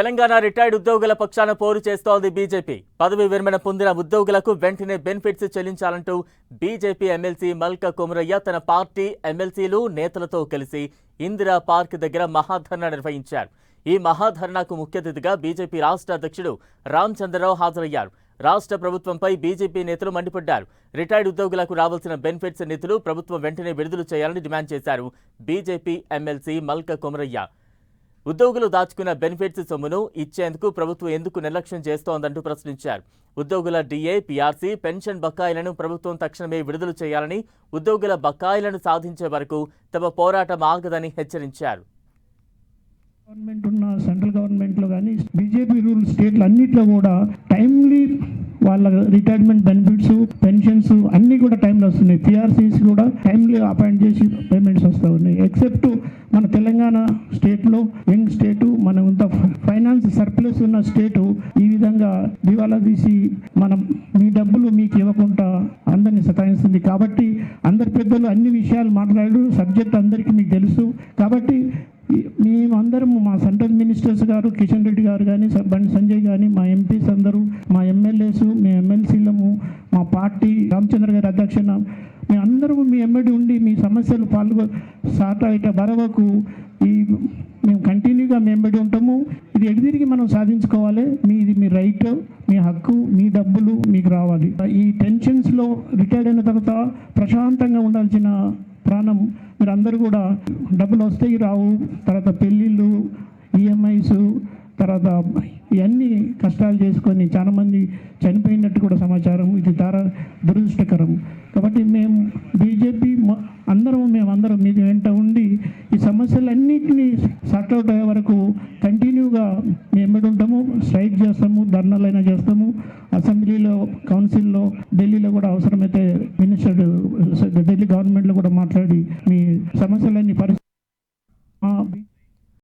Telangana retired ఉద్యోగుల పక్షాన పోరు చేస్తోంది బీజేపీ. పదవి విరమణ పొందిన ఉద్యోగులకు వెంటనే benefits చెల్లించాలంటూ BJP MLC Malka Kumaraiah తన పార్టీ ఎమ్మెల్సీలు నేతలతో కలిసి ఇందిరా పార్క్ దగ్గర మహాధర్నా నిర్వహించారు. ఈ మహాధర్నాకు ముఖ్య అతిథిగా బీజేపీ రాష్ట్ర అధ్యక్షుడు రామచంద్రరావు హాజరయ్యారు. రాష్ట్ర ప్రభుత్వంపై బీజేపీ నేతలు మండిపడ్డారు. రిటైర్డ్ ఉద్యోగులకు రావాల్సిన బెనిఫిట్స్ నిధులు ప్రభుత్వం వెంటనే విడుదల చేయాలని డిమాండ్ చేశారు బీజేపీ ఎమ్మెల్సీ మల్క కుమరయ్య. ఉద్యోగులు దాచుకున్న బెనిఫిట్స్ సొమ్మును ఇచ్చేందుకు ప్రభుత్వం ఎందుకు నిర్లక్ష్యం చేస్తోందంటూ ప్రశ్నించారు. ఉద్యోగుల డిఏ, పీఆర్సీ, పెన్షన్ బకాయిలను ప్రభుత్వం తక్షణమే విడుదల చేయాలని, ఉద్యోగుల బకాయిలను సాధించే వరకు తమ పోరాటం ఆగదని హెచ్చరించారు. గవర్నమెంట్ ఉన్న సెంట్రల్ గవర్నమెంట్లో కానీ బీజేపీ రూల్ స్టేట్లు అన్నింటిలో కూడా టైమ్లీ వాళ్ళ రిటైర్మెంట్ బెనిఫిట్స్, పెన్షన్స్ అన్నీ కూడా టైంలో వస్తున్నాయి. టీఆర్సీస్ కూడా టైమ్లీ అపాయింట్ చేసి పేమెంట్స్ వస్తూ ఉన్నాయి. ఎక్సెప్ట్ మన తెలంగాణ స్టేట్లో, యంగ్ స్టేటు, మన ఇంత ఫైనాన్స్ సర్ప్లస్ ఉన్న స్టేటు ఈ విధంగా దివాలా తీసి మనం మీ డబ్బులు మీకు ఇవ్వకుండా అందరినీ సతాయిస్తుంది. కాబట్టి అందరి పెద్దలు అన్ని విషయాలు మాట్లాడారు. సబ్జెక్ట్ అందరికీ మీకు తెలుసు. కాబట్టి మేమందరం, మా సెంట్రల్ మినిస్టర్స్ గారు, కిషన్ రెడ్డి గారు కానీ, బండి సంజయ్ కానీ, మా ఎంపీస్ అందరూ, మా ఎమ్మెల్యేస్, మీ ఎమ్మెల్సీలము, మా పార్టీ రామచంద్ర గారి అధ్యక్షన మేమందరము మీ ఎమ్మెల్యే ఉండి మీ సమస్యలు సాట ఇట బరవకు మేము కంటిన్యూగా మీ ఎమ్మెల్యే ఉంటాము. ఇది ఎడిదిరిగి మనం సాధించుకోవాలి. మీది మీ రైట్, మీ హక్కు, మీ డబ్బులు మీకు రావాలి. ఈ టెన్షన్స్లో రిటైర్డ్ అయిన తర్వాత ప్రశాంతంగా ఉండాల్సిన ప్రాణం మీరు అందరూ కూడా డబ్బులు వస్తాయి రావు, తర్వాత పెళ్ళిళ్ళు, ఈఎంఐస్, తర్వాత ఇవన్నీ కష్టాలు చేసుకొని చాలామంది చనిపోయినట్టు కూడా సమాచారం. ఇది దురదృష్టకరం. కాబట్టి మేము బీజేపీ మేమందరం మీ వెంట ఉండి ఈ సమస్యలన్నింటినీ సార్ట్అవుట్ అయ్యే వరకు కంటిన్యూగా మేము ఎమ్మడి ఉంటాము. స్ట్రైక్ చేస్తాము, ధర్నాలైనా చేస్తాము. అసెంబ్లీలో, కౌన్సిల్లో, ఢిల్లీలో కూడా అవసరమైతే ఢిల్లీ గవర్నమెంట్లో కూడా మాట్లాడి మీ సమస్యలన్నీ